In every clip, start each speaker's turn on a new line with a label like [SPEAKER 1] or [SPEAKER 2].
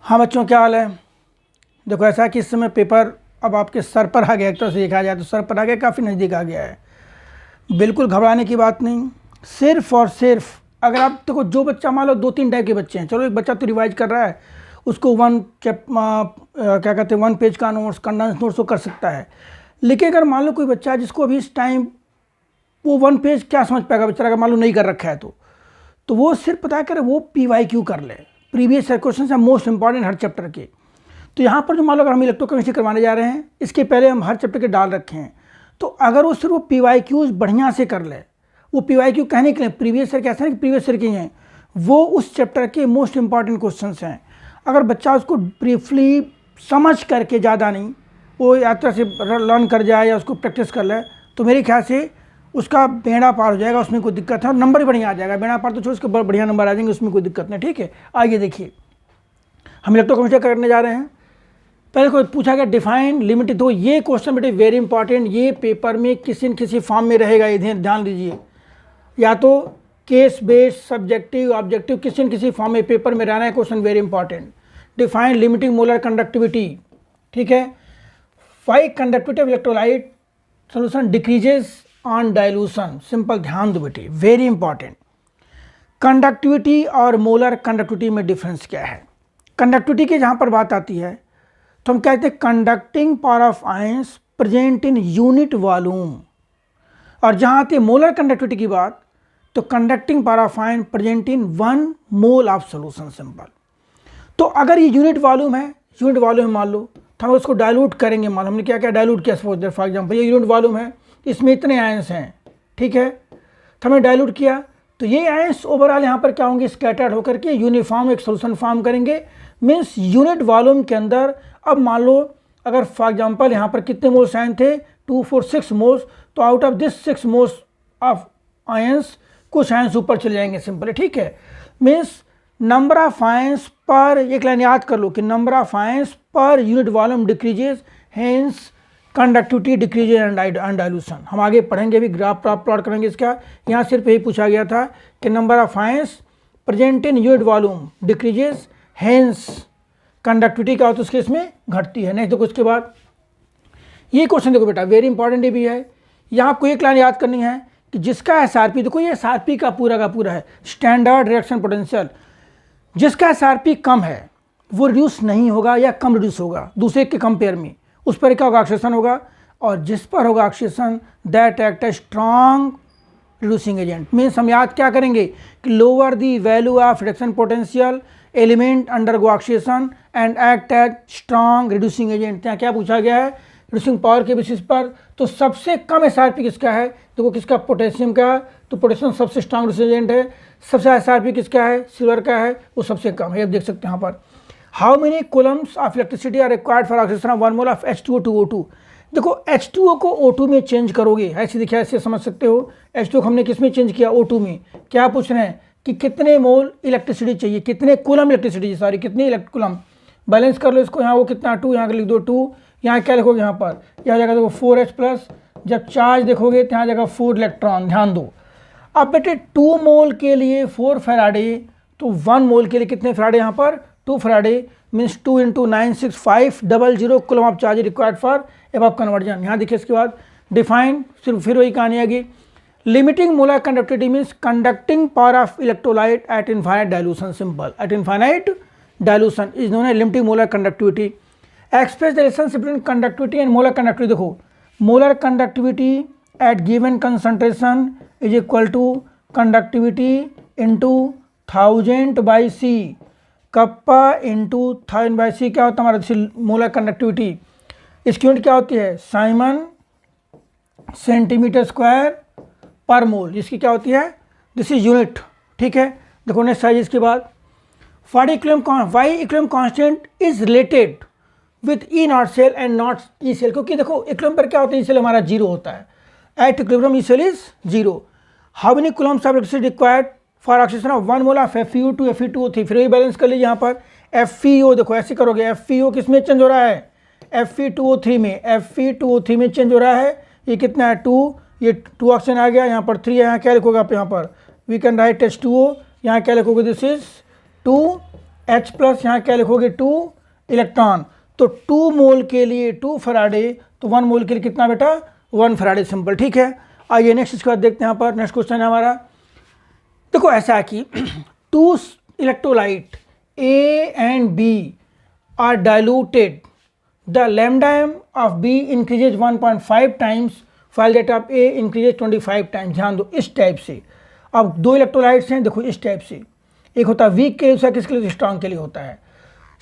[SPEAKER 1] हाँ बच्चों, क्या हाल है। देखो ऐसा है कि इस समय पेपर अब आपके सर पर आ गया, एक तरह से देखा जाए तो सर पर आ गया, काफ़ी नज़दीक आ गया है। बिल्कुल घबराने की बात नहीं। सिर्फ और सिर्फ अगर आप देखो, जो बच्चा मान लो 2-3 टाइप के बच्चे हैं। चलो एक बच्चा तो रिवाइज कर रहा है, उसको क्या कहते हैं 1 पेज का नोट्स, कंडेंस नोट्स वो कर सकता है। लेकिन अगर मान लो कोई बच्चा है जिसको अभी इस टाइम वो 1 पेज क्या समझ पाएगा बच्चा, अगर मान लो नहीं कर रखा है तो वो सिर्फ पता करे वो PYQ कर ले, प्रीवियस क्वेश्चन है मोस्ट इंपॉर्टेंट हर चैप्टर के। तो यहाँ पर जो मान लो अगर हम इलेक्ट्रोकेमिस्ट्री करवाने जा रहे हैं, इसके पहले हम हर चैप्टर के डाल रखे हैं। तो अगर वो सिर्फ वो PYQs बढ़िया से कर ले, वो PYQ कहने के लिए प्रीवियस ईयर कैसे हैं, प्रीवियस ईयर के हैं, वो उस चैप्टर के मोस्ट इंपॉर्टेंट क्वेश्चन हैं। अगर बच्चा उसको ब्रीफली समझ करके, ज़्यादा नहीं, वो या तरह से लर्न कर जाए या उसको प्रैक्टिस कर ले, तो मेरे ख्याल से उसका बेड़ा पार हो जाएगा, उसमें कोई दिक्कत है और नंबर भी बढ़िया आ जाएगा। बेड़ा पार तो छोड़, उसके बढ़िया नंबर आ जाएंगे, उसमें कोई दिक्कत नहीं। ठीक है, आइए देखिए हम इलेक्ट्रोकेमिस्ट्री करने जा रहे हैं। पहले कोई पूछा गया डिफाइन लिमिट, तो ये क्वेश्चन बेटे वेरी इंपॉर्टेंट, ये पेपर में किसी न किसी फॉर्म में रहेगा, ये ध्यान दीजिए। या तो केस बेस्ड, सब्जेक्टिव, ऑब्जेक्टिव, किसी न किसी फॉर्म में पेपर में रहना है question, very important. Define limiting molar conductivity, ठीक है। Why conductivity of electrolyte solution decreases on dilution, simple, ध्यान दो बेटे, वेरी इंपॉर्टेंट। कंडक्टिविटी और मोलर कंडक्टिविटी में डिफरेंस क्या है। कंडक्टिविटी की जहाँ पर बात आती है तो हम कहते हैं conducting power of ions present in unit volume, और जहाँ आती है मोलर कंडक्टिविटी की बात तो conducting power of ion present in 1 mole of solution, simple. तो अगर ये यूनिट वॉल्यूम है, यूनिट वॉल्यूम मान लो, तो हम उसको डाइल्यूट करेंगे। मान लो हमने क्या क्या डाइल्यूट किया, सपोज फॉर एग्जाम्पल ये यूनिट वॉल्यूम है, इसमें इतने आयंस हैं, ठीक है, तो हमने डाइल्यूट किया, तो ये आयंस ओवरऑल यहाँ पर क्या होंगे, स्कैटर्ड होकर के यूनिफॉर्म एक सोल्यूशन फॉर्म करेंगे। मीन्स यूनिट वॉल्यूम के अंदर अब मान लो अगर फॉर एग्जांपल यहाँ पर कितने मोल्स आयन थे, 2, 4, 6 मोल्स, तो out of this 6 moles of ions कुछ आयंस ऊपर चले जाएंगे, सिंपल है, ठीक है। मीन्स नंबर ऑफ आयंस पर, एक लाइन याद कर लो कि number of ions per unit volume decreases, hence conductivity decreases and dilution. हम आगे पढ़ेंगे, अभी ग्राफ प्लॉट करेंगे इसका। यहाँ सिर्फ यही पूछा गया था कि number of ions present in unit volume decreases, hence conductivity क्या होता है उसके इसमें घटती है। नहीं तो कुछ के बाद ये क्वेश्चन देखो बेटा, वेरी इंपॉर्टेंट भी है। यहाँ आपको एक लाइन याद करनी है कि जिसका SRP, देखो ये SRP का पूरा है, स्टैंडर्ड रिएक्शन पोटेंशियल, जिसका SRP कम है वो रिड्यूस नहीं होगा या कम रिड्यूस होगा दूसरे के कंपेयर में, उस पर क्या होगा, ऑक्सीडेशन होगा, और जिस पर होगा oxidation that act as strong reducing agent. Means हम याद क्या करेंगे कि lower the value of reduction potential element undergo oxidation and act as strong reducing agent. यहाँ क्या पूछा गया है, रिड्यूसिंग पावर के बेसिस पर। तो सबसे कम SRP किसका है, देखो किसका, पोटेशियम का, तो पोटेशियम सबसे स्ट्रॉन्ग रिड्यूसिंग एजेंट है। सबसे SRP किसका है, सिल्वर का है, वो सबसे कम है। अब देख सकते हैं यहाँ पर how many coulombs of electricity are required for oxidation of 1 mole of H2O to O2। देखो H2O को O2 में चेंज करोगे, ऐसे देखिए, ऐसे समझ सकते हो। H2O को हमने किस में चेंज किया, O2 में। क्या पूछ रहे हैं कि कितने मोल इलेक्ट्रिसिटी चाहिए, कितने कूलम इलेक्ट्रिसिटी, सॉरी कितनी कूलम। बैलेंस कर लो इसको, यहाँ वो कितना 2, यहाँ लिख दो 2, यहाँ क्या लिखोगे, यहाँ पर यह जगह देखो 4H प्लस, जब चार्ज देखोगे तो यहाँ जगह 4 इलेक्ट्रॉन, ध्यान दो। अब बेटे 2 मोल के लिए 4 फैराडे, तो 1 मोल के लिए कितने फैराडे, यहाँ पर 2 Faraday, means 2 × 96500 coulomb of charge required for above conversion. यहाँ देखिए इसके बाद डिफाइन, सिर्फ फिर वही कहानी आ गई। Limiting molar conductivity means conducting power of electrolyte at infinite dilution, simple, at infinite dilution is known as limiting molar conductivity. Express the relationship between conductivity and molar conductivity. देखो molar conductivity at given concentration is equal to conductivity into 1000/C, kappa into 1000/C क्या होता है हमारा molar conductivity. इसकी unit क्या होती है, Simon centimetre square पर मोल, इसकी क्या होती है, दिस इज यूनिट, ठीक है। देखो नेक्स्ट साइज इसके बाद why equilibrium constant is related with E not cell and not E cell, क्योंकि देखो इक्विलिब्रियम पर क्या होता है, E सेल हमारा 0 होता है, at equilibrium E cell is 0। How many coulombs of electricity required for oxidation of 1 mole of FeO to Fe2O3। फिर वही बैलेंस कर लीजिए, यहाँ पर FeO देखो ऐसे करोगे, FeO किस में चेंज हो रहा है, Fe2O3 में, Fe2O3 में चेंज हो रहा है। ये कितना है 2, ये 2 ऑक्सीजन आ गया, यहाँ पर 3 है, यहाँ क्या लिखोगे आप, यहाँ पर वी कैन राइट H2O, यहाँ क्या लिखोगे, दिस इज 2 H प्लस यहाँ क्या लिखोगे 2 इलेक्ट्रॉन, तो 2 मोल के लिए 2 फराडे, तो 1 मोल के लिए कितना बेटा 1 फराडे सिंपल। ठीक है, आइए नेक्स्ट इसके बाद देखते हैं। यहाँ पर नेक्स्ट क्वेश्चन है हमारा, देखो ऐसा है कि 2 electrolyte A and B are diluted, the lambda m of B increases 1.5 times while that of A increases 25 times। ध्यान दो इस टाइप से, अब 2 इलेक्ट्रोलाइट्स हैं, देखो इस टाइप से, एक होता है वीक के लिए, दूसरा किसके लिए, स्ट्रांग के लिए होता है।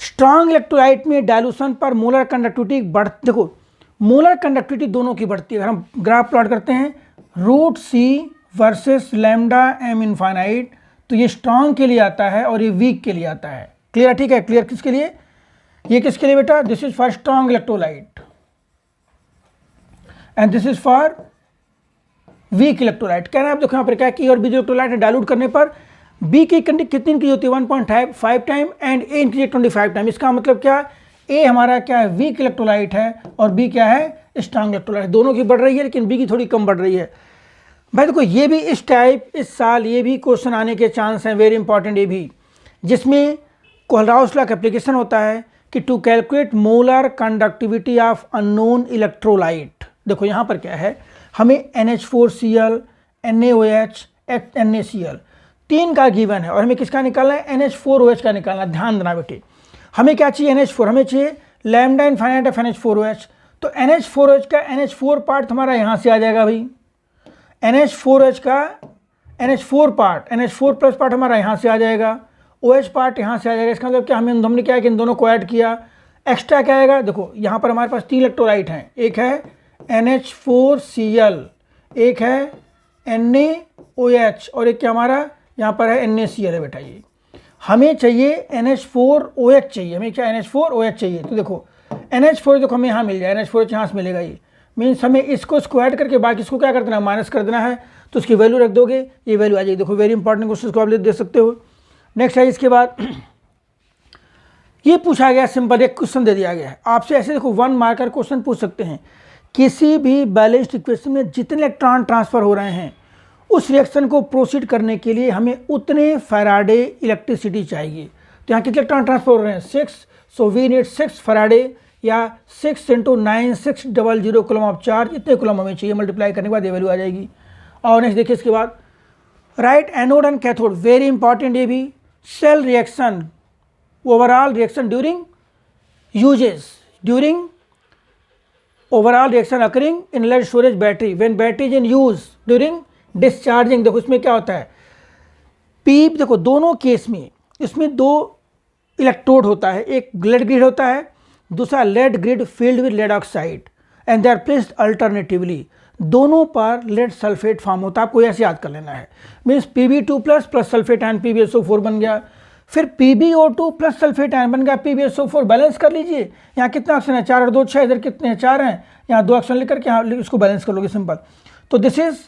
[SPEAKER 1] स्ट्रांग इलेक्ट्रोलाइट में डायलूशन पर मोलर कंडक्टिविटी देखो मोलर कंडक्टिविटी दोनों की बढ़ती है। अगर हम ग्राफ प्लॉट करते हैं √C versus lambda m infinite, तो ये स्ट्रांग के लिए आता है और ये वीक के लिए आता है। क्लियर है, ठीक है, क्लियर किसके लिए, ये किसके लिए बेटा, this is for strong electrolyte and this is for weak electrolyte. कहना है, आप देखो यहाँ पर क्या की और बी जो इलेक्ट्रोलाइट है डायलूट करने पर बी की कितनी इंक्रीज होती है 1.5 time and A increase 25 time. इसका मतलब क्या, ए हमारा क्या है वीक इलेक्ट्रोलाइट है और बी क्या है स्ट्रांग इलेक्ट्रोलाइट। दोनों की बढ़ रही है लेकिन बी की थोड़ी कम बढ़ रही है। भाई देखो ये भी इस टाइप इस साल ये भी क्वेश्चन आने के चांस हैं, वेरी इंपॉर्टेंट ये भी, जिसमें कोलराउस लॉ का एप्लीकेशन होता है कि to calculate molar conductivity of unknown electrolyte. देखो यहाँ पर क्या है, हमें NH4Cl, NaOH, NaCl 3 का गिवन है और हमें किसका निकालना है, NH4OH का निकालना है। ध्यान देना बेटे, हमें क्या चाहिए NH4, हमें चाहिए लैम्डा इनफाइनाइट ऑफ NH4OH। तो NH4OH का NH4 पार्ट हमारा यहाँ से आ जाएगा भाई, NH4OH का NH4 part, NH4 plus part हमारा यहाँ से आ जाएगा, OH पार्ट यहाँ से आ जाएगा। इसका मतलब क्या, हमने क्या है कि इन दोनों को ऐड किया, एक्स्ट्रा क्या आएगा, देखो यहाँ पर हमारे पास 3 इलेक्ट्रोलाइट हैं, एक है NH4Cl, एक है NaOH और एक क्या हमारा यहाँ पर है NaCl है बेटा। ये हमें चाहिए NH4OH चाहिए, हमें क्या NH4OH चाहिए। तो देखो NH4 देखो हमें यहाँ मिल जाए, NH4OH यहाँ से मिलेगा, ये मीन्स हमें इसको स्क्वायर करके बाकी इसको क्या कर देना, माइनस कर देना है, तो उसकी वैल्यू रख दोगे, ये वैल्यू आ जाएगी। देखो वेरी इंपॉर्टेंट क्वेश्चन को आप दे सकते हो। नेक्स्ट है इसके बाद ये पूछा गया, सिंपल एक क्वेश्चन दे दिया गया है आपसे, ऐसे देखो 1 मार्कर क्वेश्चन पूछ सकते हैं, किसी भी बैलेंस्ड इक्वेशन में जितने इलेक्ट्रॉन ट्रांसफर हो रहे हैं उस रिएक्शन को प्रोसीड करने के लिए हमें उतने फैराडे इलेक्ट्रिसिटी चाहिए। तो यहाँ कितने इलेक्ट्रॉन ट्रांसफर हो रहे हैं 6, सो वी नीड 6 फैराडे या 6 × 9600 कूलम ऑफ चार्ज, इतने कूलम हमें चाहिए, मल्टीप्लाई करने के बाद ये वैल्यू आ जाएगी। और नेक्स्ट देखिए इसके बाद write anode and cathode, very important ये भी, cell reaction overall reaction during uses, during overall reaction occurring in lead storage battery when battery is in use during discharging. देखो इसमें क्या होता है, पी देखो दोनों केस में इसमें 2 इलेक्ट्रोड होता है, एक लेड ग्रिड होता है, दूसरा lead grid filled with lead oxide and they are placed alternatively. दोनों पर लेड सल्फेट फॉर्म होता है, आपको ऐसे याद कर लेना है, means Pb2 plus sulphate ion PbSO4 बन गया, फिर PbO2 प्लस सल्फेट आयन बन गया PbSO4। बैलेंस कर लीजिए, यहाँ कितना ऑक्सीजन है 4 और 2 6, इधर कितने हैं 4 हैं, यहाँ 2 ऑक्सीजन लेकर के यहाँ इसको बैलेंस कर लोगे सिंपल। तो this is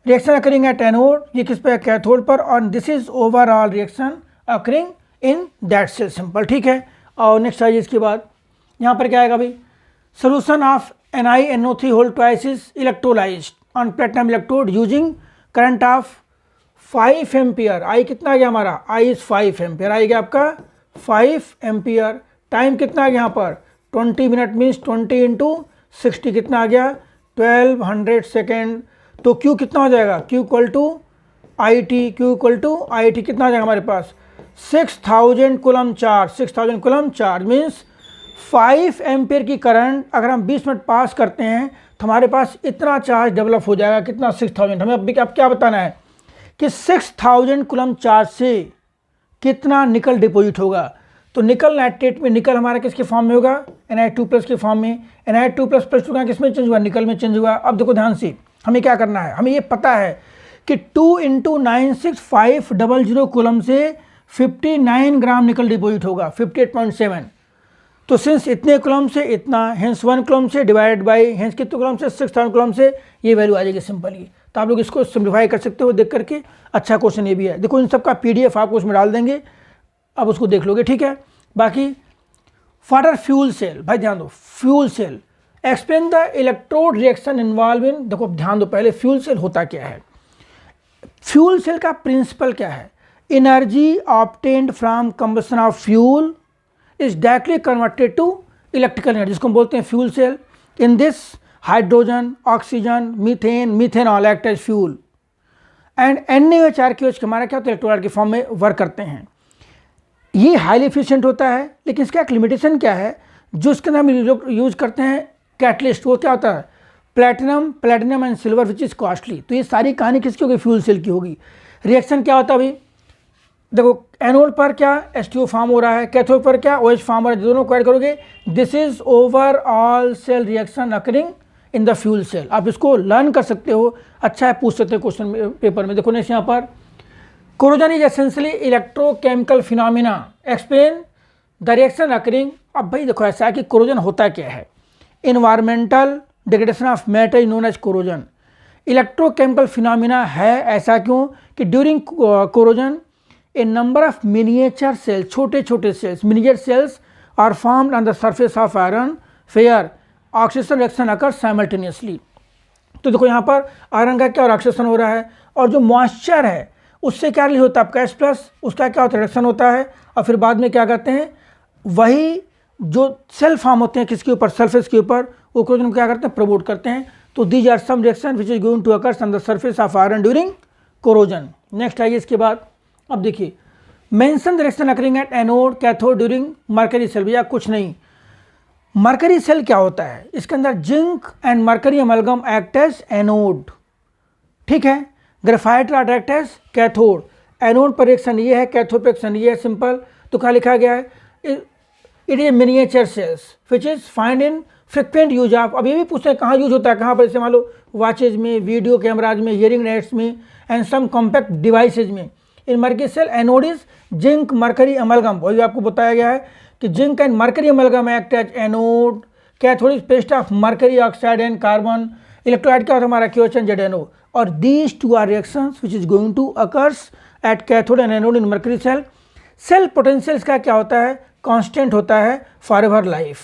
[SPEAKER 1] reaction occurring at anode, ये किस पे कैथोड पर, और this is overall reaction occurring in that cell simple. ठीक है, और नेक्स्ट आइए इसके बाद यहाँ पर क्या आएगा भाई, solution of NiNO3 whole twice is electrolysed on platinum electrode using current of 5 ampere. I कितना आ गया हमारा, आई इज 5 एम्पियर, आई गया आपका 5 एम्पियर। टाइम कितना आ गया यहाँ पर 20 मिनट, मीन्स 20 × 60 कितना आ गया 1200 सेकेंड। तो Q कितना हो जाएगा, Q equal to I T, Q equal to I T कितना आ जाएगा हमारे पास 6000 coulomb charge, 6000 coulomb charge means 5 ampere की करंट अगर हम 20 मिनट पास करते हैं तो हमारे पास इतना चार्ज डेवलप हो जाएगा, कितना 6000। हमें अब क्या बताना है कि 6000 कूलम चार्ज से कितना निकल डिपॉजिट होगा। तो निकल नाइट्रेट में, निकल हमारा किसके फॉर्म में होगा Ni2+ के फॉर्म में, Ni2++2 का किस में चेंज हुआ, निकल में चेंज हुआ। अब देखो ध्यान से हमें क्या करना है, हमें ये पता है कि 2 × 96500 कूलम से 59 ग्राम निकल डिपॉजिट होगा 58.7। तो सिंस इतने कूलम से इतना, हेंस 1 कूलम से डिवाइडेड बाई हेंस कितने कूलम से 6000 कूलम से, ये वैल्यू आ जाएगी सिंपल ही। तो आप लोग इसको सिम्प्लीफाई कर सकते हो देख करके, अच्छा क्वेश्चन ये भी है। देखो इन सब का PDF आपको उसमें डाल देंगे, अब उसको देख लोगे, ठीक है। बाकी फॉर फ्यूल सेल, भाई ध्यान दो, fuel cell explain the electrode reaction involve in. देखो ध्यान दो, पहले फ्यूल सेल होता क्या है, फ्यूल सेल का प्रिंसिपल क्या है, energy obtained from combustion of fuel is directly converted to electrical energy, जिसको हम बोलते हैं fuel cell. In this hydrogen, oxygen, methane, methanol act as fuel and NaOH RQH हमारा क्या होता है, इलेक्ट्रोलाइट के फॉर्म में वर्क करते हैं। ये हाईली एफिशिएंट होता है, लेकिन इसका एक लिमिटेशन क्या है, जो इसके अंदर हम यूज करते हैं कैटलिस्ट, वो क्या होता है, platinum and silver which is costly. तो ये सारी कहानी किसकी होगी, फ्यूल सेल की होगी। रिएक्शन क्या होता है भाई, देखो एनोड पर क्या H2O फॉर्म हो रहा है, कैथोड पर क्या OH फॉर्म हो रहा है, दोनों को ऐड करोगे, this is overall cell reaction occurring in the fuel cell. आप इसको लर्न कर सकते हो, अच्छा है, पूछ सकते हो क्वेश्चन पेपर में। देखो नेक्स्ट यहाँ पर, corrosion is essentially electrochemical phenomena, explain the reaction occurring. अब भाई देखो ऐसा है कि कोरोजन होता क्या है, environmental degradation of matter is known as corrosion. Electrochemical phenomena है, ऐसा क्यों कि during corrosion a number of miniature cells, छोटे छोटे cells, miniature cells are formed on the surface of iron fair oxidation reaction occur simultaneously. तो देखो यहाँ पर आयरन का क्या और ऑक्सीडेशन हो रहा है, और जो मॉइस्चर है उससे क्या रिलीज होता है आपका H+, उसका क्या होता है, रिएक्शन होता है, और फिर बाद में क्या करते हैं, वही जो सेल फॉर्म होते हैं किसके ऊपर, सरफेस के ऊपर, वो कोरोजन क्या करते हैं, प्रमोट करते हैं। तो these are some reaction which is going to occur on the surface of iron during corrosion. Next आइए इसके बाद, अब देखिए mention the reaction occurring at anode cathode during mercury cell. भैया कुछ नहीं, मरकरी सेल क्या होता है, इसके अंदर zinc and mercury amalgam act as anode, ठीक है, graphite rod act as cathode. Anode पर रिएक्शन ये है, कैथोड पर रिएक्शन ये है, सिंपल। तो क्या लिखा गया है, it is miniature cells which is find in frequent use of. अब ये भी पूछते हैं कहाँ यूज होता है, कहाँ पर, जैसे मान लो वॉचेज में, वीडियो कैमराज में, हियरिंग नेट्स में एंड सम कॉम्पैक्ट डिवाइसेज में। In mercury cell anode is zinc mercury amalgam, वही आपको बताया गया है कि zinc and mercury amalgam act as anode. Cathode is paste of mercury oxide and carbon. Electrolyte क्या होता है हमारा KOH एंड ZNO। और these two are reactions which is going to occurs at cathode and anode in mercury cell. Cell potential का क्या होता है, constant होता है फॉर एवर लाइफ,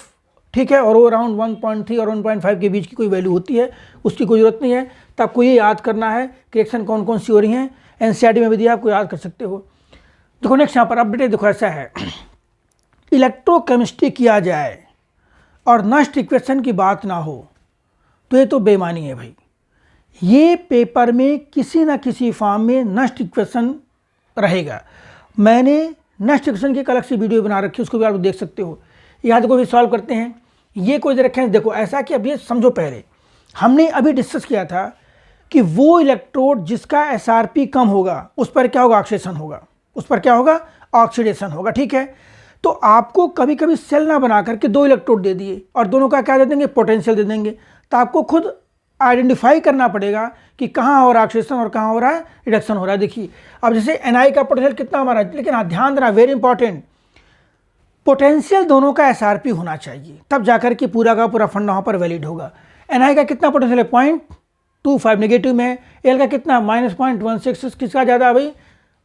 [SPEAKER 1] ठीक है, और वो अराउंड 1.3 और 1.5 के बीच की कोई वैल्यू होती है, उसकी कोई जरूरत नहीं है। तो आपको ये याद करना है कि रिएक्शन कौन कौन सी हो रही हैं, NCERT में भी दिया, आपको याद कर सकते हो। देखो नेक्स्ट यहाँ पर अपडेट, देखो ऐसा है, इलेक्ट्रोकेमिस्ट्री किया जाए और नष्ट इक्वेशन की बात ना हो तो ये तो बेईमानी है भाई। ये पेपर में किसी ना किसी फॉर्म में नष्ट इक्वेशन रहेगा। मैंने नष्ट इक्वेशन की एक अलग सी वीडियो बना रखी है, उसको भी आप देख सकते हो। यहाँ देखो भी सॉल्व करते हैं, ये कोई रखे हैं, देखो ऐसा कि अब ये समझो, पहले हमने अभी डिस्कस किया था कि वो इलेक्ट्रोड जिसका SRP कम होगा उस पर क्या होगा, ऑक्सीडेशन होगा, उस पर क्या होगा, ऑक्सीडेशन होगा, ठीक है। तो आपको कभी कभी सेल ना बना करके 2 इलेक्ट्रोड दे दिए और दोनों का क्या दे देंगे, पोटेंशियल दे देंगे। तो आपको खुद आइडेंटिफाई करना पड़ेगा कि कहाँ हो रहा है ऑक्सीडेशन और कहाँ हो रहा है रिडक्शन हो रहा है। देखिए अब जैसे Ni का पोटेंशियल कितना हमारा, लेकिन आप ध्यान देना, वेरी इंपॉर्टेंट, पोटेंशियल दोनों का SRP होना चाहिए, तब जाकर के पूरा का पूरा फंड वहाँ पर वैलिड होगा। Ni का कितना पोटेंशियल है, 0.25 नेगेटिव में है। Al का कितना, -0.16, किसका ज़्यादा है भाई,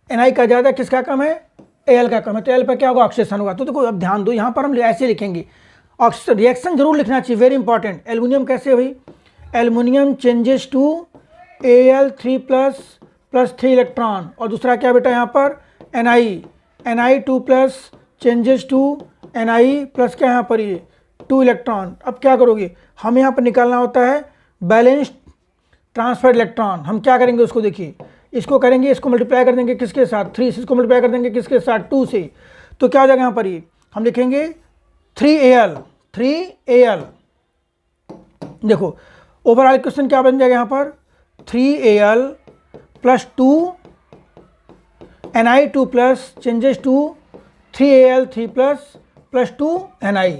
[SPEAKER 1] Ni का ज़्यादा, किसका कम है, Al का कम है। तो Al पर क्या होगा, ऑक्सीडेशन होगा। तो देखो अब ध्यान दो, यहाँ पर हम ऐसे लिखेंगे, ऑक्सीजन रिएक्शन जरूर लिखना चाहिए, वेरी इंपॉर्टेंट। एल्युमिनियम कैसे है भाई, aluminium changes to Al3+ 3 electron, और दूसरा क्या बेटा यहाँ पर Ni2+ चेंजेस टू Ni+ क्या यहाँ पर ये 2 इलेक्ट्रॉन। अब क्या करोगे, हमें यहाँ पर निकालना होता है बैलेंस्ड ट्रांसफर इलेक्ट्रॉन। हम क्या करेंगे उसको, देखिए इसको करेंगे, इसको मल्टीप्लाई कर देंगे किसके साथ, 3 से, इसको मल्टीप्लाई कर देंगे किसके साथ, 2 से। तो क्या हो जाएगा यहाँ पर, ये हम लिखेंगे 3Al। देखो ओवरऑल क्वेश्चन क्या बन जाएगा यहाँ पर, 3Al + 2 Ni2+ changes to 3Al3+ 2 Ni।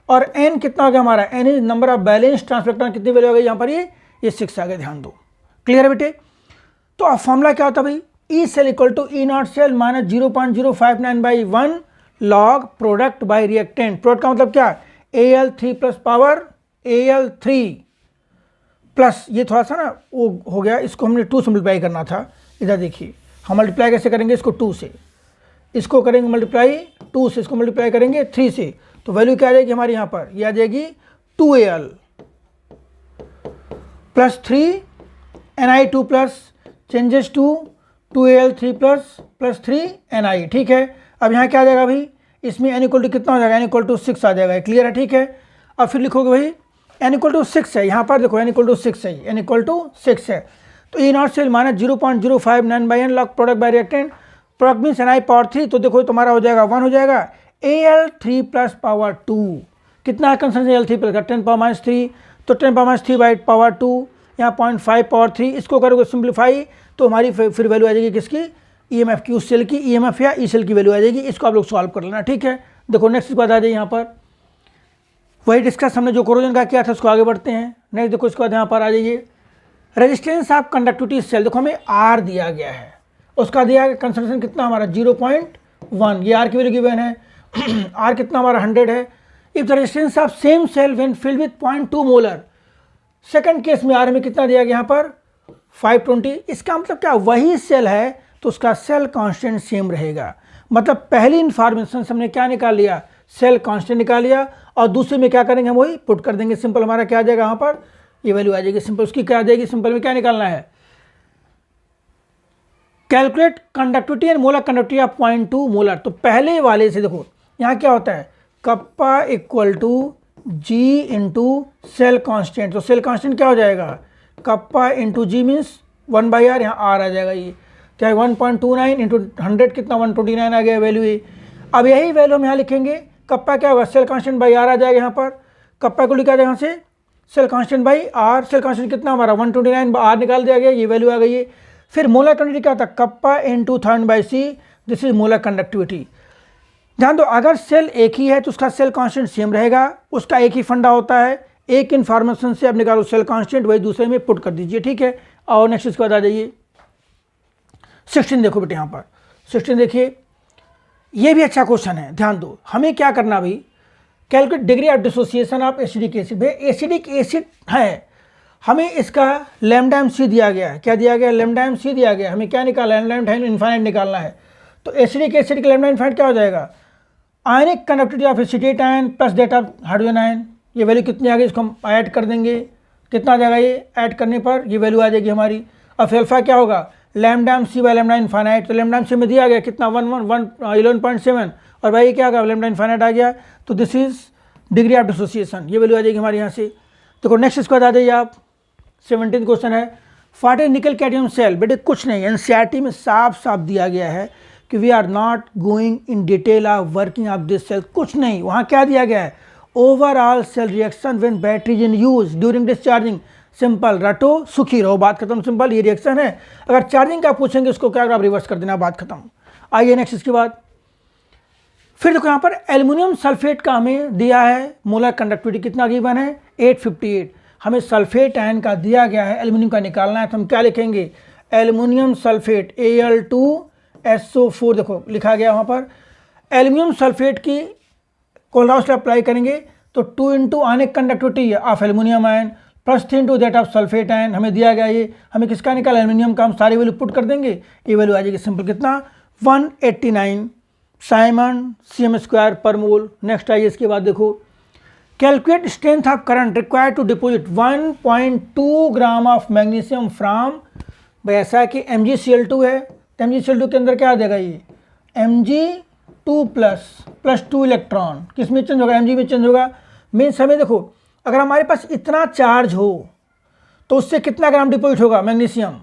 [SPEAKER 1] और N कितना हो गया हमारा, N is number of balance transfer electron, कितनी वैल्यू हो गई यहाँ पर, ये 6 आ गए, ध्यान दो। क्लियर है बेटे। तो अब फॉर्मूला क्या होता है भाई, E cell equal to E0 cell minus 0.059/1 log product by reactant. Product का मतलब क्या, Al3+ पावर Al3 प्लस, ये थोड़ा सा ना वो हो गया, इसको हमने 2 से मल्टीप्लाई करना था। इधर देखिए हम मल्टीप्लाई कैसे करेंगे, इसको 2 से, इसको करेंगे मल्टीप्लाई 2 से, इसको मल्टीप्लाई करेंगे 3 से। तो वैल्यू क्या आ जाएगी हमारी यहाँ पर, ये आ जाएगी 2Al + 3 Ni2+ changes to 2Al3 plus 3Ni, ठीक है। अब यहाँ क्या आ जाएगा भाई, इसमें n इक्वल टू कितना हो जाएगा, n इक्वल टू 6 आ जाएगा, क्लियर है, ठीक है। अब फिर लिखोगे भाई n इक्वल टू 6 है, यहाँ पर देखो n इक्वल टू 6 है, n इक्वल टू 6 है, तो E not cell minus 0.059/n log product by reactant, product means Ni power 3, तो देखो तुम्हारा हो जाएगा 1 हो जाएगा, Al3 प्लस पावर 2, कितना है concentration Al3 plus 10 power minus 3, तो 10 पावर माइनस 3 बाई पावर 2, यहाँ 0.5 पावर 3, इसको करोगे सिंप्लीफाई तो हमारी फिर वैल्यू आ जाएगी किसकी, EMF की, उस सेल की EMF या ई सेल की वैल्यू आ जाएगी। इसको आप लोग सॉल्व कर लेना, ठीक है। देखो नेक्स्ट बात आ जाए, यहाँ पर वही डिस्कस हमने जो कोरोजन का किया था उसको आगे बढ़ते हैं। नेक्स्ट देखो इसके बाद यहाँ पर आ जाइए, रेजिस्टेंस ऑफ कंडक्टिविटी सेल, देखो हमें R दिया गया है, उसका दिया गया कंसंट्रेशन कितना हमारा 0.1, ये R की वैल्यू गिवन है, R कितना हमारा 100 है। If the resistance of same cell when filled with 0.2 molar, second case में R हमें कितना दिया गया यहाँ पर 520, इसका मतलब क्या, वही सेल है तो उसका सेल कांस्टेंट सेम रहेगा। मतलब पहली इन्फॉर्मेशन से हमने क्या निकाल लिया, सेल कांस्टेंट निकाल लिया, और दूसरे में क्या करेंगे हम वही पुट कर देंगे, सिंपल हमारा क्या आ जाएगा यहाँ पर, ये वैल्यू आ जाएगी सिंपल, उसकी क्या आ जाएगी, सिंपल में क्या निकालना है, calculate conductivity and molar conductivity of 0.2 molar. तो पहले वाले से देखो यहाँ क्या होता है, kappa equal to G into cell constant, तो सेल कांस्टेंट क्या हो जाएगा, कप्पा इंटू जी मीन्स 1/r, यहाँ r आ जाएगा, ये चाहे 1.29 इंटू 100 कितना 129 आ गया वैल्यू ये। अब यही वैल्यू हम यहाँ लिखेंगे, कप्पा क्या होगा, सेल कांस्टेंट बाई r आ जाएगा, यहाँ पर कप्पा को लिखा जाएगा यहाँ से cell constant by r, cell constant कितना हमारा 129, r निकाल दिया गया, ये वैल्यू आ गई है। फिर मोलर कंडक्टिविटी क्या था, kappa into 100/c, this is molar conductivity. ध्यान दो, अगर सेल एक ही है तो उसका सेल कांस्टेंट सेम रहेगा, उसका एक ही फंडा होता है, एक इन्फॉर्मेशन से आप निकालो सेल कांस्टेंट, वही दूसरे में पुट कर दीजिए, ठीक है। और नेक्स्ट इसके बाद आ जाइए 16, देखो बेटे यहाँ पर 16 देखिए, ये भी अच्छा क्वेश्चन है, ध्यान दो। हमें क्या करना भाई, calculate degree of dissociation of acidic acid. भाई एसिडिक एसिड है, हमें इसका लैम्डा एम सी दिया गया है, क्या दिया गया, लैम्डा एम सी दिया गया, हमें क्या निकालना है, लैम्डा इनफाइनाइट निकालना है। तो एसिडिक एसिड का लैम्डा इनफाइनाइट क्या हो जाएगा, ionic conductivity of acetate ion plus that of hydrogen ion, ये वैल्यू कितनी आ गई, इसको हम ऐड कर देंगे, कितना आ जाएगा, ये ऐड करने पर ये वैल्यू आ जाएगी हमारी। अब अल्फा क्या होगा, lambda M C by lambda infinite, तो लैम्डा एम सी में दिया गया कितना 11.7, और भाई क्या होगा, लैम्डा इनफाइनाइट आ गया, तो this is degree of dissociation, ये वैल्यू आ जाएगी हमारे यहाँ से। देखो नेक्स्ट इसके बाद आ जाइए आप, 17 क्वेश्चन है, what is nickel cadmium cell. बेटे कुछ नहीं, एनसीईआरटी में साफ साफ दिया गया है कि we are not going in detail of working of this cell, कुछ नहीं, वहाँ क्या दिया गया है, overall cell reaction when battery is in use during discharging, simple रटो सुखी रहो, बात खत्म, सिंपल ये रिएक्शन है। अगर चार्जिंग का पूछेंगे उसको क्या आप रिवर्स कर देना, बात खत्म। आइए नेक्स्ट इसके बाद, फिर देखो यहाँ पर एल्युमिनियम सल्फेट का हमें दिया है, मोलर कंडक्टिविटी कितना गिवन है 858, हमें सल्फेट आयन का दिया गया है, एल्युमिनियम का निकालना है, तो हम क्या लिखेंगे, एल्युमिनियम सल्फेट Al2SO4, देखो लिखा गया वहाँ पर, एल्युमिनियम सल्फेट की कोलराउस अप्लाई करेंगे तो 2 into ionic conductivity of aluminium ion plus 3 into that of sulphate ion, हमें दिया गया ये, हमें किसका निकाला, एल्युमिनियम का, हम सारी वैल्यू पुट कर देंगे, ये वैल्यू आ जाएगी सिंपल कितना 189 साइमन cm² पर मोल। नेक्स्ट आइए इसके बाद देखो, calculate strength of current required to deposit 1.2 gram of magnesium from, भाई ऐसा कि MgCl2 है, तो MgCl2 के अंदर क्या आ जाएगा, ये Mg2 प्लस 2 इलेक्ट्रॉन, किस में चेंज होगा, Mg में चेंज होगा। मीन्स हमें देखो, अगर हमारे पास इतना चार्ज हो तो उससे कितना ग्राम डिपोजिट होगा मैग्नीशियम,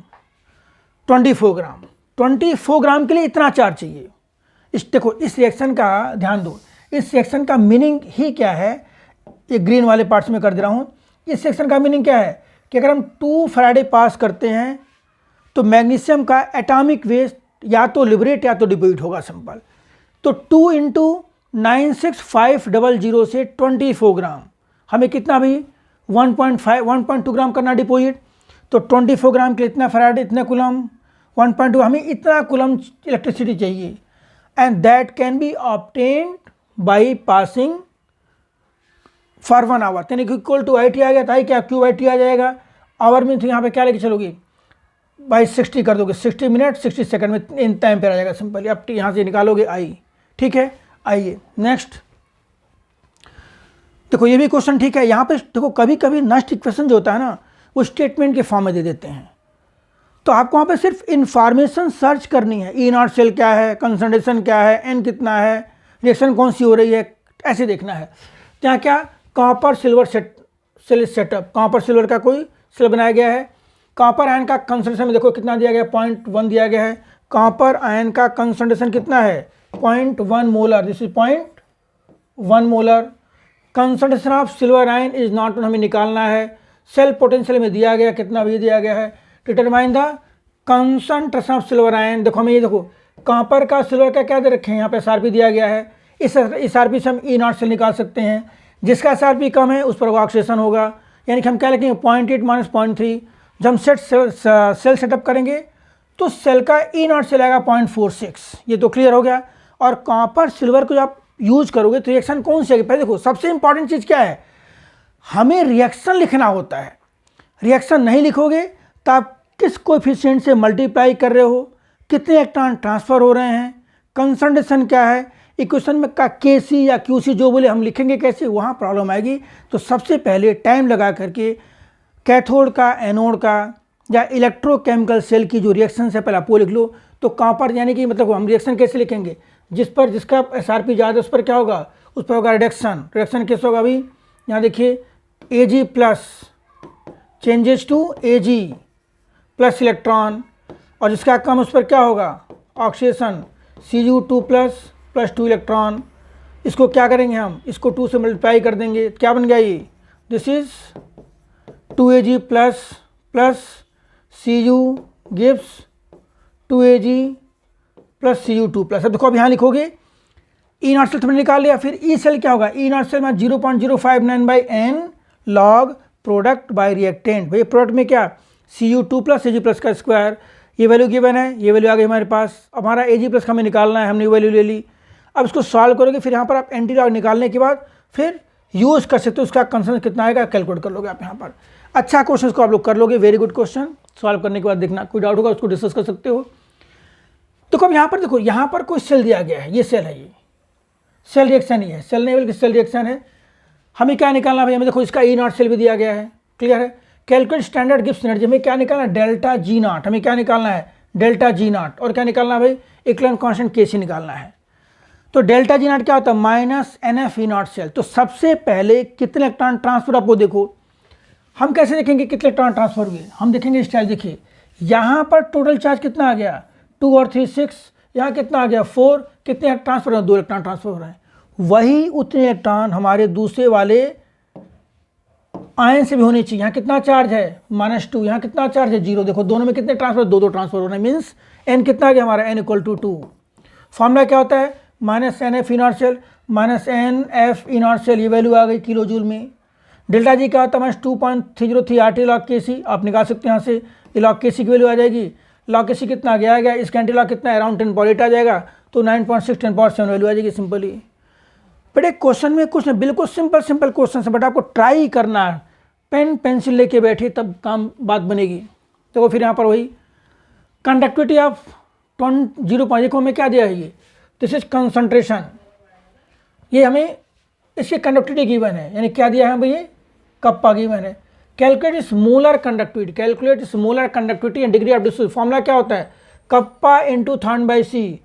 [SPEAKER 1] 24 ग्राम, 24 ग्राम के लिए इतना चार्ज चाहिए। देखो इस रिएक्शन का ध्यान दो, इस रिएक्शन का मीनिंग ही क्या है, ये ग्रीन वाले पार्ट्स में कर दे रहा हूँ। इस सेक्शन का मीनिंग क्या है कि अगर हम 2 फैराडे पास करते हैं तो मैग्नीशियम का एटॉमिक वेट या तो लिबरेट या तो डिपोजिट होगा, सिंपल। तो 2 इंटू 96500 से 24 ग्राम, हमें कितना भी 1.2 ग्राम करना डिपोजिट, तो 24 ग्राम के लिए इतना फैराडे, इतना कूलम, 1.2, हमें इतना कूलम इलेक्ट्रिसिटी चाहिए, and that can be obtained by passing for 1 hour, यानी कि इक्वल टू IT आ गया था, क्या QIT आ जाएगा, आवर में तो यहाँ पे क्या लेके चलोगी, बाई 60 कर दोगे, 60 मिनट 60 सेकंड में इन टाइम पर आ जाएगा, सिंपल, अब यहाँ से निकालोगे I, ठीक है। आइए नेक्स्ट देखो, ये भी क्वेश्चन ठीक है। यहाँ पे देखो कभी कभी नेक्स्ट इक्वेशन जो होता है ना, वो स्टेटमेंट के फॉर्म में दे देते हैं, तो आपको वहाँ पे सिर्फ इंफॉर्मेशन सर्च करनी है, ई नॉट सेल क्या है, कंसंट्रेशन क्या है, एन कितना है, रिएक्शन कौन सी हो रही है, ऐसे देखना है। तो यहाँ क्या copper silver cell setup, copper silver का कोई सेल बनाया गया है। कॉपर आयन का कंसंट्रेशन में देखो कितना दिया गया है, 0.1 दिया गया है। कॉपर आयन का कंसंट्रेशन कितना है, 0.1 molar, this is 0.1 molar. Concentration of silver ion is not, हमें निकालना है। सेल पोटेंशियल में दिया गया कितना भी दिया गया है। Determine the concentration of silver ion, देखो हमें ये देखो कॉपर का सिल्वर का क्या दे रखे हैं, यहाँ पे SRP दिया गया है। इस SRP से हम ई नॉट सेल निकाल सकते हैं। जिसका SRP कम है उस पर ऑक्सीडेशन होगा, यानी कि हम क्या लिखेंगे 0.8 माइनस 0.3। जब हम सेल सेटअप करेंगे तो सेल का ई नॉट सेल आएगा 0.46। ये तो क्लियर हो गया। और कॉपर सिल्वर को जब आप यूज करोगे तो रिएक्शन कौन सी आएगी, पहले देखो सबसे इंपॉर्टेंट चीज़ क्या है, हमें रिएक्शन लिखना होता है। रिएक्शन नहीं लिखोगे तो आप किस कोएफिशिएंट से मल्टीप्लाई कर रहे हो, कितने इलेक्ट्रॉन ट्रांसफ़र हो रहे हैं, कंसंट्रेशन क्या है, इक्वेशन में का KC या QC जो बोले हम लिखेंगे कैसे, वहाँ प्रॉब्लम आएगी। तो सबसे पहले टाइम लगा करके कैथोड का, एनोड का या इलेक्ट्रोकेमिकल सेल की जो रिएक्शन से पहले आप वो लिख लो। तो कॉपर यानी कि मतलब हम रिएक्शन कैसे लिखेंगे, जिसका SRP ज़्यादा है उस पर क्या होगा, उस पर होगा रिडक्शन। रिडक्शन कैसे होगा, अभी यहाँ देखिए Ag plus changes to Ag plus electron, और जिसका कम उस पर क्या होगा ऑक्सीडेशन, Cu2 प्लस 2 इलेक्ट्रॉन। इसको क्या करेंगे हम, इसको 2 से मल्टीप्लाई कर देंगे, क्या बन गया ये, this is 2Ag plus Cu gives 2Ag plus Cu2 plus. अब देखो अब यहाँ लिखोगे ई नॉट सेल तुमने निकाल लिया, फिर ई सेल क्या होगा, ई नॉट सेल में 0.059 by N log product by reactant. भाई प्रोडक्ट में क्या Cu2 प्लस Ag प्लस का स्क्वायर, ये वैल्यू गिवन है, ये वैल्यू आ गई हमारे पास। अब हमारा Ag प्लस का हमें निकालना है, हमने वैल्यू ले ली। अब इसको सॉल्व करोगे, फिर यहाँ पर आप एंटी लॉग निकालने के बाद फिर यूज़ कर सकते हो, उसका कंसंट्रेशन कितना आएगा कैलकुलेट कर लोगे आप यहाँ पर। अच्छा क्वेश्चन को आप लोग कर लोगे, वेरी गुड क्वेश्चन। सॉल्व करने के बाद देखना कोई डाउट होगा उसको डिस्कस कर सकते हो। तो अब यहाँ पर देखो, यहाँ पर कोई सेल दिया गया है, ये सेल है, ये सेल रिएक्शन ही है, सेल नहीं बल्कि सेल रिएक्शन है। हमें क्या निकालना भाई, हमें देखो इसका ई नॉट सेल भी दिया गया है, क्लियर है। कैलकुलेट स्टैंडर्ड गिब्स एनर्जी, हमें क्या निकालना है, डेल्टा G नॉट, हमें क्या निकालना है डेल्टा G नॉट, और क्या निकालना है भाई इक्विवेलेंट कांस्टेंट KC निकालना है। तो डेल्टा G नॉट क्या होता है, minus NF E not cell. तो सबसे पहले कितने इलेक्ट्रॉन ट्रांसफर आपको देखो, हम कैसे देखेंगे कितने इलेक्ट्रॉन ट्रांसफर हुए, हम देखेंगे स्टाइल। देखिए यहाँ पर टोटल चार्ज कितना आ गया 2 और 3 6, यहाँ कितना आ गया 4, कितने ट्रांसफर हो, 2 इलेक्ट्रॉन ट्रांसफर हो रहे हैं। वही उतने इलेक्ट्रॉन हमारे दूसरे वाले आयन से भी होनी चाहिए। यहाँ कितना चार्ज है -2, यहाँ कितना चार्ज है 0। देखो दोनों में कितने ट्रांसफर, 2 ट्रांसफर हो रहे हैं, मीन्स n कितना आ गया हमारा, n = 2। फॉर्मूला क्या होता है, -NF E not cell -NF E not cell, ये वैल्यू आ गई किलो जूल में। डेल्टा G क्या होता है -2.303 RT log KC, आप निकाल सकते हैं यहाँ से, ये log KC की वैल्यू आ जाएगी। log KC कितना आ गया, इसका एंटी लॉग कितना है, अराउंड 10 आ जाएगा, तो 9.6 10.7 वैल्यू आ जाएगी सिंपली। बट एक क्वेश्चन में कुछ नहीं, बिल्कुल सिंपल क्वेश्चन है, बट आपको ट्राई करना है, पेन पेंसिल लेके बैठे तब काम बात बनेगी। देखो फिर यहाँ पर वही कंडक्टिविटी ऑफ 0.1 में क्या दिया है, ये दिस इज कंसंट्रेशन, ये हमें इसकी कंडक्टिविटी गिवन है, यानी क्या दिया है हमें, ये कप्पा गिवन है। Calculate smaller conductivity, calculate smaller conductivity and degree of distribution. Formula क्या होता है, कप्पा इंटू θ/c,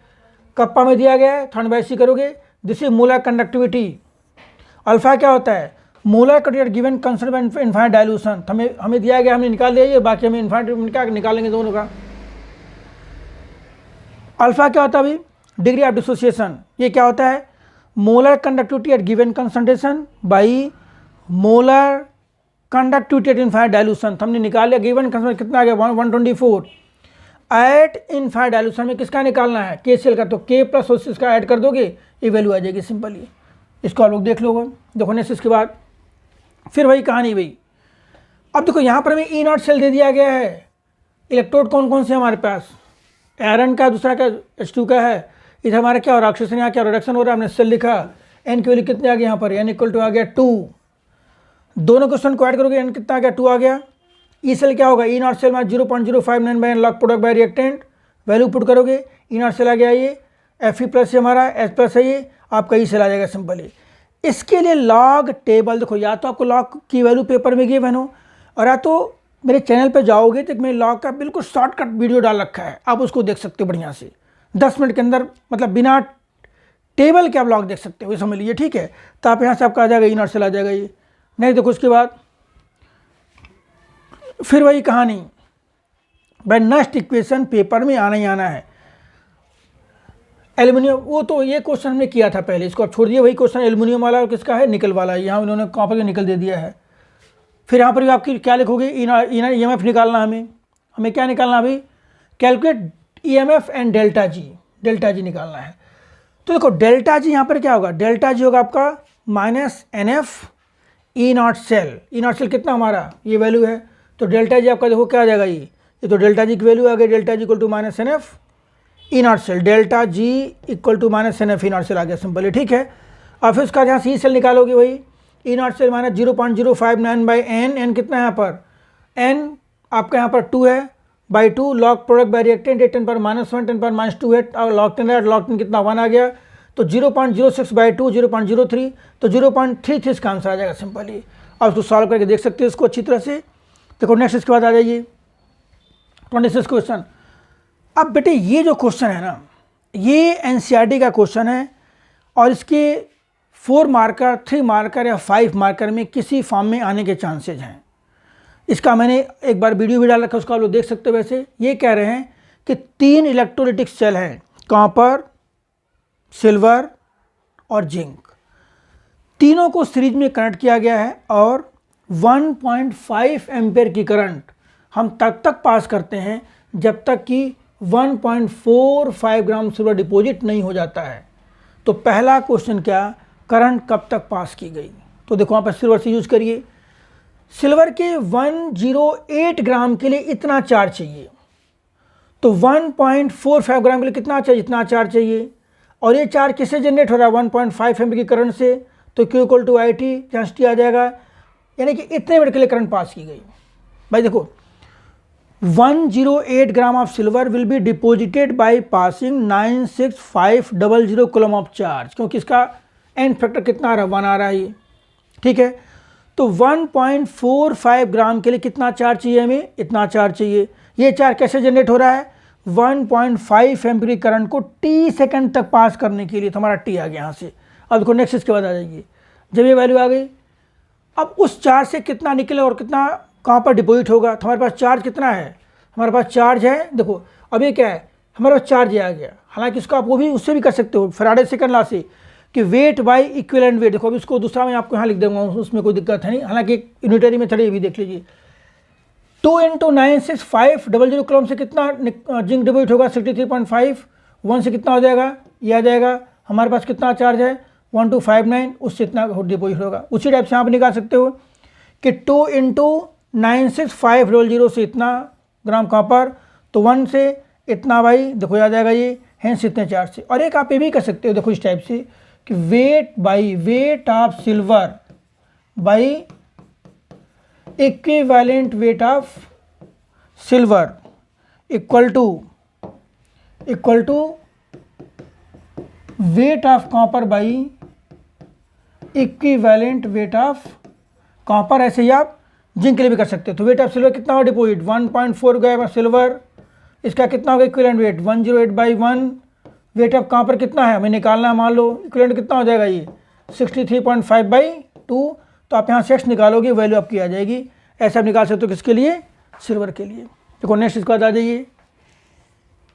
[SPEAKER 1] कप्पा में दिया गया है, θ/c करोगे, this is molar conductivity. Alpha क्या होता है, molar conductivity given concentration infinite dilution, हमें दिया गया, हमने निकाल दिया, ये बाकी हमें इनफाइनाइट क्या निकालेंगे दोनों का। अल्फा क्या होता है अभी, डिग्री ऑफ डिसोसिएशन, ये क्या होता है, molar conductivity at given concentration by molar conductivity eight infinite dilution. हमने निकाल लिया, गिवन कंसंट्रेशन कितना आ गया 124, एट इनफाइनाइट डाइल्यूशन में किसका निकालना है, KCl का, तो K प्लस इसका ऐड कर दोगे, ये वैल्यू आ जाएगी सिंपली। इसको आप लोग देख लोगे, देखो नेक्स्ट इसके बाद फिर वही कहानी भाई। अब देखो यहाँ पर हमें ई नॉट सेल दे दिया गया है, इलेक्ट्रोड कौन कौन से हमारे पास, आयरन का, दूसरा का H2 का है, इधर हमारा क्या हो रहा है ऑक्सीजन, यहाँ क्या रिडक्शन हो रहा है, हमने सेल लिखा, n की वैल्यू कितने आ गई यहाँ पर, n = आ गया 2, दोनों क्वेश्चन को ऐड करोगे n कितना आ गया 2 आ गया। ई सेल क्या होगा, ई नॉट सेल में 0.059 by log product by reactant, value put करोगे, ई नॉट सेल आ गया ये, Fe प्लस हमारा H प्लस है, ये आपका ई सेल आ जाएगा सिंपली। इसके लिए लॉग टेबल देखो, या तो आपको लॉग की वैल्यू पेपर में गिवन हो, और या तो मेरे चैनल पे जाओगे तो मैं लॉग का बिल्कुल शॉर्टकट वीडियो डाल रखा है, आप उसको देख सकते हो बढ़िया से 10 मिनट के अंदर, मतलब बिना टेबल के आप लॉग देख सकते हो, ये समझ लीजिए, ठीक है। तो आप यहाँ से आपका आ जाएगा, ई नॉट सेल आ जाएगा ये। नहीं देखो उसके बाद फिर वही कहानी भाई, नेक्स्ट इक्वेशन पेपर में आना ही आना है। एल्युमिनियम, वो तो ये क्वेश्चन हमने किया था पहले, इसको आप छोड़ दिए। वही क्वेश्चन एल्युमिनियम वाला और किसका है, निकल वाला। यहाँ उन्होंने कॉपर के निकल दे दिया है। फिर यहाँ पर भी आपकी क्या लिखोगे, EMF निकालना, हमें क्या निकालना अभी, calculate EMF and delta G निकालना है। तो देखो डेल्टा जी यहाँ पर क्या होगा, डेल्टा जी होगा आपका -NF ई नॉट सेल कितना हमारा ये वैल्यू है। तो डेल्टा जी आपका देखो क्या आ जाएगा, ये तो डेल्टा जी की वैल्यू आ गई, delta G equal to -NF E not cell, delta G equal to -NF E not cell आ गया, सिंपल है, ठीक है। और फिर उसका जहाँ से ई सेल निकालोगे वही ई नॉट सेल -0.059/n, n कितना है यहाँ पर, n आपका यहाँ पर 2 है by 2, log product by reactant 10 पर -1 10 पर -2 है, और लॉग 10 है, लॉग 10 कितना 1 आ गया, तो 0.06/2 0.03, तो 0.33 इसका आंसर आ जाएगा, सिंपल ही। और उसको सॉल्व करके देख सकते हो इसको अच्छी तरह से। देखो नेक्स्ट इसके बाद आ जाइए 26 क्वेश्चन। अब बेटे ये जो क्वेश्चन है ना, ये NCERT का क्वेश्चन है, और इसके 4 मार्कर 3 मार्कर या 5 मार्कर में किसी फॉर्म में आने के चांसेज हैं। इसका मैंने एक बार वीडियो भी डाल रखा है, उसको आप लोग देख सकते हो। वैसे ये कह रहे हैं कि 3 इलेक्ट्रोलिटिक सेल हैं, कॉपर, सिल्वर और जिंक, तीनों को सीरीज में कनेक्ट किया गया है, और 1.5 एम्पेयर की करंट हम तक पास करते हैं जब तक कि 1.45 ग्राम सिल्वर डिपॉजिट नहीं हो जाता है। तो पहला क्वेश्चन क्या, करंट कब तक पास की गई। तो देखो वहाँ पर सिल्वर से यूज करिए, सिल्वर के 108 ग्राम के लिए इतना चार्ज चाहिए, तो 1.45 ग्राम के लिए कितना चाहिए, इतना चार्ज चाहिए। और ये चार्ज किससे जनरेट हो रहा है, 1.5 एम्पीयर की करंट से, तो Q इक्वल टू IT, जहाँ T आ जाएगा, यानी कि इतने मिनट के लिए करंट पास की गई। भाई देखो 108 gram of silver will be deposited by passing 96500 coulomb of charge, क्योंकि इसका एंड फैक्टर कितना आ रहा है, 1 आ रहा है ये, ठीक है। तो 1.45 ग्राम के लिए कितना चार्ज चाहिए, हमें इतना चार्ज चाहिए। ये चार्ज कैसे जनरेट हो रहा है, 1.5 एम्पीयर करंट को t सेकंड तक पास करने के लिए, तो हमारा t आ गया यहाँ से। अब देखो नेक्स्ट इसके बाद आ जाइए, जब ये वैल्यू आ गई, अब उस चार्ज से कितना निकले और कितना कहाँ पर डिपॉजिट होगा। तो हमारे पास चार्ज कितना है, हमारे पास चार्ज है, देखो अब ये क्या है, हमारे पास चार्ज आ गया। हालांकि इसको आप वो भी उससे भी कर सकते हो, फैराडे सेकंड लॉ से, कि वेट बाई इक्विवेलेंट वेट। देखो अब इसको दूसरा मैं आपको यहाँ लिख दूंगा, उसमें कोई दिक्कत है नहीं, हालांकि यूनिटरी में थोड़ी ये भी देख लीजिए। 2 × 96500 कूलम से कितना जिंक डिपॉजिट होगा, 63.5, 1 से कितना हो जाएगा, ये आ जाएगा। हमारे पास कितना चार्ज है 1259, उससे इतना डिपॉजिट होगा। उसी टाइप से आप निकाल सकते हो कि 2 × 96500 से इतना ग्राम कॉपर, तो 1 से इतना, भाई देखो आ जाएगा ये, हेंस इतने चार्ज से। और एक आप ये भी कर सकते हो, देखो इस टाइप से कि weight by weight of silver by equivalent weight of silver equal to weight of copper by equivalent weight of copper. ऐसे ही आप जिंक के लिए भी कर सकते हो। तो वेट ऑफ सिल्वर कितना हो डिपॉजिट, 1.4 गया सिल्वर, इसका कितना होगा equivalent weight 108/1। Wait of copper कितना है हमें निकालना है, मान लो इक्विवेलेंट कितना हो जाएगा ये 63.5/2। तो आप यहाँ से x निकालोगे, वैल्यू आपकी आ जाएगी। ऐसे आप निकाल सकते हो किसके लिए, सिल्वर के लिए। देखो नेक्स्ट इसके बाद आ जाइए,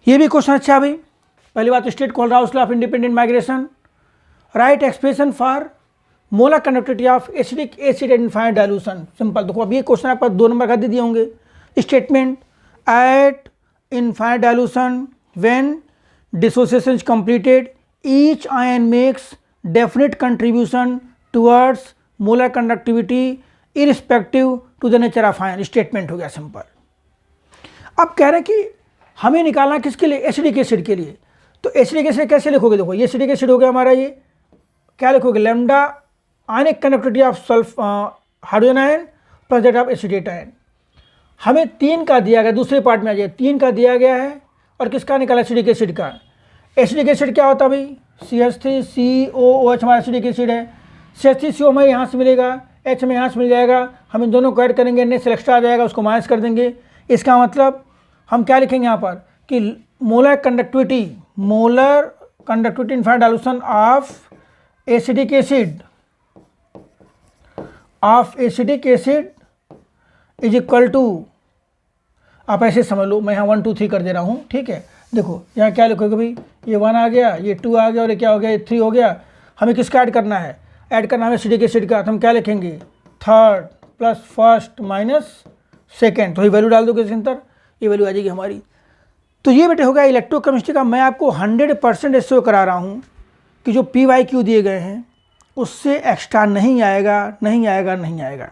[SPEAKER 1] ये भी क्वेश्चन अच्छा है भाई। पहली बात, state Kohlrausch law of independent migration, right expression for molar conductivity of acidic acid and infinite dilution. Simple, देखो अब ये क्वेश्चन आपको 2 नंबर का दे दिए होंगे। Statement, eight infinite dilution when dissociation is completed, each ion makes definite contribution towards molar conductivity irrespective to the nature of ion। Statement हो गया simple. अब कह रहे हैं कि हमें निकालना किसके लिए, एसिडिक एसिड के लिए। तो एसिडिक एसिड कैसे लिखोगे, देखो ये एसिडिक एसिड हो गया हमारा, ये क्या लिखोगे, lambda ionic conductivity of sulph hydrogen ion plus that of acetate ion. हमें 3 का दिया गया, दूसरे पार्ट में आ जाए, 3 का दिया गया है, और किसका निकाला, एसिडिक एसिड का। एसिडिक एसिड क्या होता है भाई, CH3COOH हमारा एसिडिक एसिड है। CH3CO हमें यहाँ से मिलेगा, H हमें यहाँ से मिल जाएगा, हम इन दोनों को ऐड करेंगे, N से एक्स्ट्रा आ जाएगा, उसको माइनस कर देंगे। इसका मतलब हम क्या लिखेंगे यहाँ पर कि molar conductivity infinite dilution of acidic acid is equal to, आप ऐसे समझ लो, मैं यहाँ 1 2 3 कर दे रहा हूँ, ठीक है। देखो यहाँ क्या लिखोगे भाई, ये 1 आ गया, ये 2 आ गया और ये क्या हो गया, ये 3 हो गया। हमें किसका ऐड करना है, एसिडिक एसिड का। तो हम क्या लिखेंगे, third plus first minus second, तो ये वैल्यू डाल दोगे इसके अंदर, ये वैल्यू आ जाएगी हमारी। तो ये बेटे होगा इलेक्ट्रोकेमिस्ट्री का। मैं आपको 100% एश्योर करा रहा हूँ कि जो PYQ दिए गए हैं उससे एक्स्ट्रा नहीं आएगा।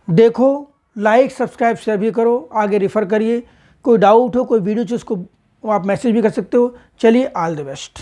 [SPEAKER 1] देखो, लाइक सब्सक्राइब शेयर भी करो, आगे रेफर करिए। कोई डाउट हो, कोई वीडियो चाहिए, उसको आप मैसेज भी कर सकते हो। चलिए, ऑल द बेस्ट।